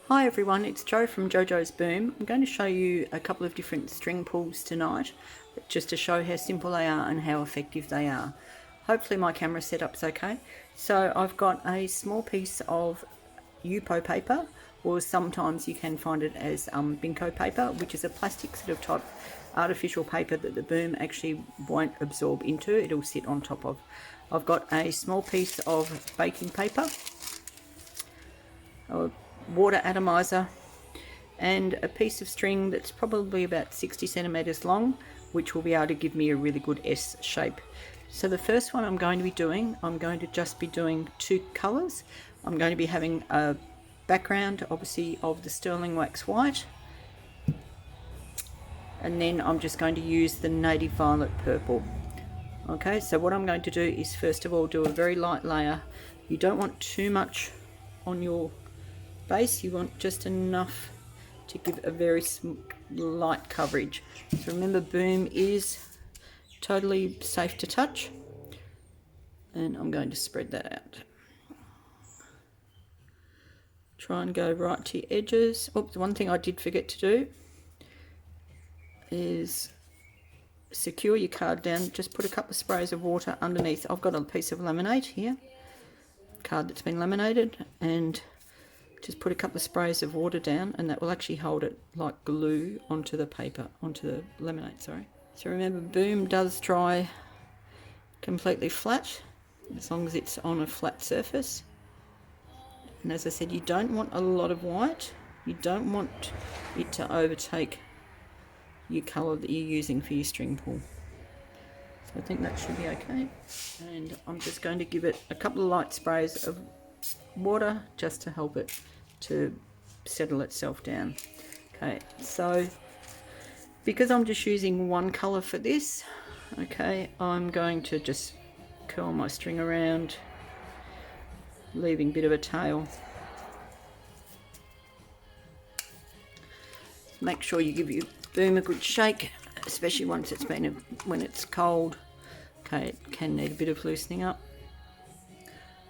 Hi everyone, it's Jo from JoJo's Boom. I'm going to show you a couple of different string pulls tonight, just to show how simple they are and how effective they are. Hopefully my camera setup's okay. So I've got a small piece of Yupo paper, or sometimes you can find it as Binco paper, which is a plastic sort of type artificial paper that the boom actually won't absorb into. It'll sit on top of. I've got a small piece of baking paper, a water atomizer, and a piece of string that's probably about 60 centimeters long, which will be able to give me a really good S shape. So the first one I'm going to be doing, I'm going to just be doing two colors. I'm going to be having a background, obviously, of the sterling wax white, and then I'm just going to use the native violet purple. Okay, so what I'm going to do is first of all do a very light layer. You don't want too much on your base, you want just enough to give a very light coverage. So remember, boom is totally safe to touch, and I'm going to spread that out. Try and go right to your edges. Oops, one thing I did forget to do is secure your card down. Just put a couple of sprays of water underneath. I've got a piece of laminate here, card that's been laminated, and just put a couple of sprays of water down, and that will actually hold it like glue onto the paper, onto the laminate, sorry. So remember, boom does dry completely flat, as long as it's on a flat surface. And as I said, you don't want a lot of white. You don't want it to overtake your colour that you're using for your string pull. So I think that should be okay. And I'm just going to give it a couple of light sprays of water just to help it to settle itself down. Okay, so because I'm just using one colour for this, okay, I'm going to just curl my string around, leaving a bit of a tail. Make sure you give your boom a good shake, especially once it's been when it's cold. Okay, it can need a bit of loosening up,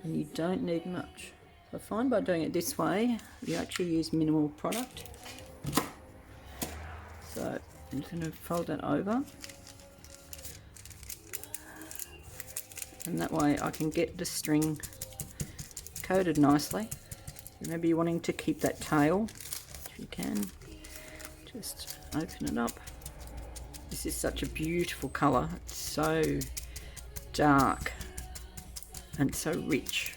and you don't need much. So I find by doing it this way, you actually use minimal product. So I'm just going to fold that over, and that way I can get the string coated nicely. Remember, you're wanting to keep that tail, if you can. Just open it up. This is such a beautiful colour. It's so dark and so rich,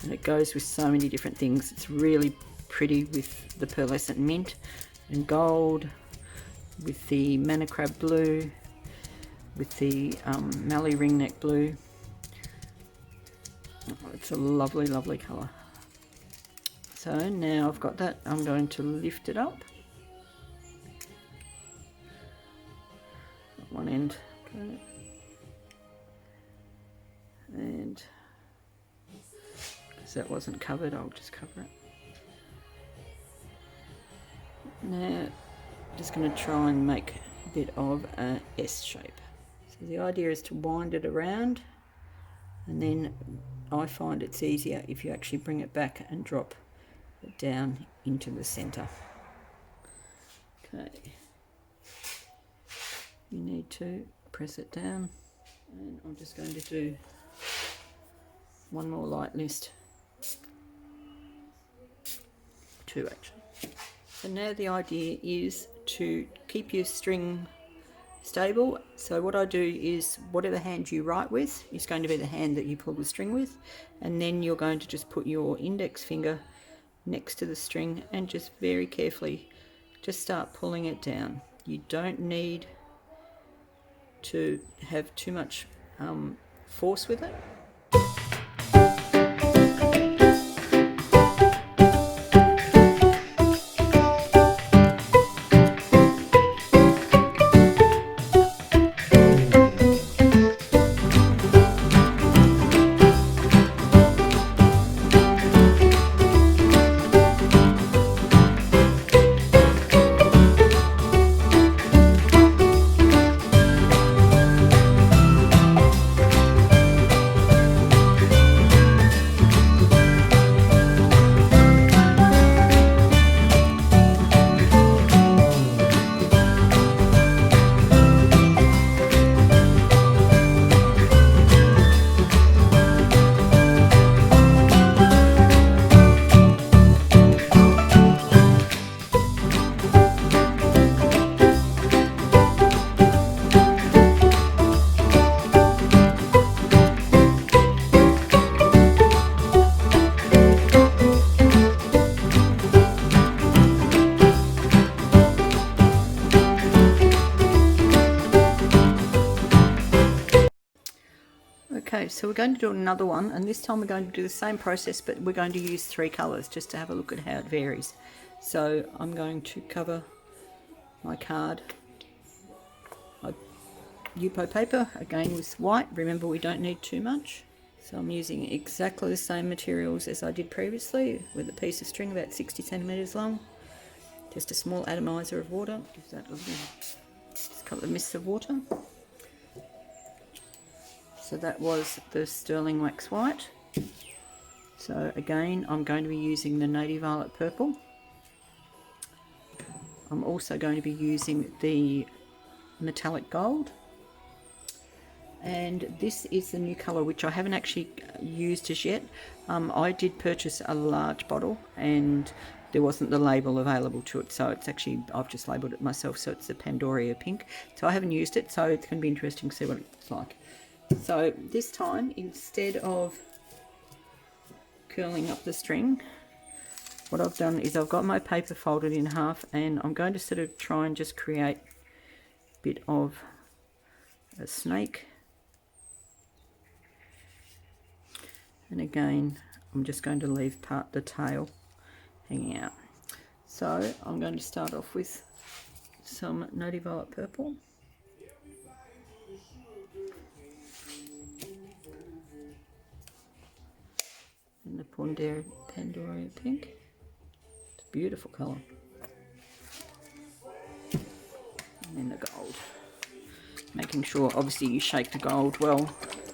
and it goes with so many different things. It's really pretty with the pearlescent mint and gold, with the mana crab blue, with the mallee ringneck blue. Oh, it's a lovely, lovely colour. So now I've got that, I'm going to lift it up. One end, okay. And because that wasn't covered, I'll just cover it. Now I'm just going to try and make a bit of a S shape. So the idea is to wind it around, and then I find it's easier if you actually bring it back and drop it down into the center. Okay, you need to press it down, and I'm just going to do one more light list, two actually. So now the idea is to keep your string stable. So what I do is, whatever hand you write with is going to be the hand that you pull the string with, and then you're going to just put your index finger next to the string and just very carefully just start pulling it down. You don't need to have too much force with it. Okay, so we're going to do another one, and this time we're going to do the same process, but we're going to use 3 colours just to have a look at how it varies. So I'm going to cover my card, my Yupo paper, again with white. Remember, we don't need too much. So I'm using exactly the same materials as I did previously, with a piece of string about 60 centimetres long. Just a small atomizer of water, give that a little, just a couple of mists of water. So that was the sterling wax white. So again, I'm going to be using the navy violet purple. I'm also going to be using the metallic gold. And this is the new colour, which I haven't actually used as yet. I did purchase a large bottle and there wasn't the label available to it, so it's actually, I've just labelled it myself, so it's the Pandorea Pink. So I haven't used it, so it's going to be interesting to see what it's like. So this time, instead of curling up the string, what I've done is I've got my paper folded in half, and I'm going to sort of try and just create a bit of a snake. And again, I'm just going to leave part the tail hanging out. So I'm going to start off with some navy violet purple. And the Pandorea Pink. It's a beautiful colour. And then the gold. Making sure, obviously, you shake the gold well,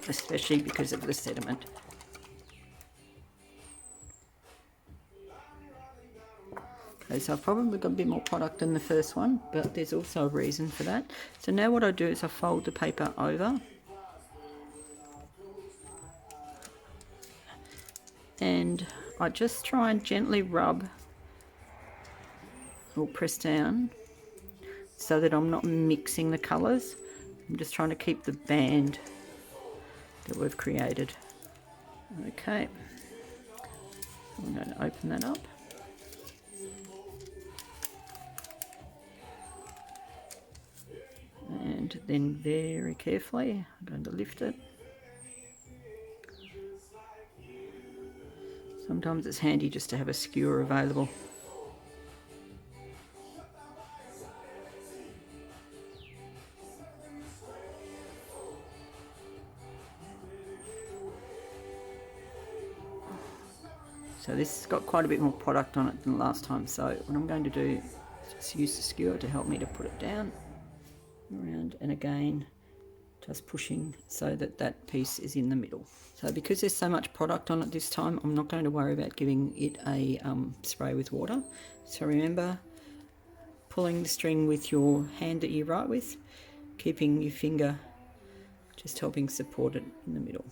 especially because of the sediment. Okay, so I've probably got a bit more product than the first one, but there's also a reason for that. So now what I do is I fold the paper over. And I just try and gently rub or press down so that I'm not mixing the colours. I'm just trying to keep the band that we've created. Okay, I'm going to open that up. And then very carefully, I'm going to lift it. Sometimes it's handy just to have a skewer available. So this has got quite a bit more product on it than last time, so what I'm going to do is just use the skewer to help me to put it down, around, and again just pushing so that that piece is in the middle. So because there's so much product on it this time, I'm not going to worry about giving it a spray with water. So remember, pulling the string with your hand that you write with, keeping your finger just helping support it in the middle.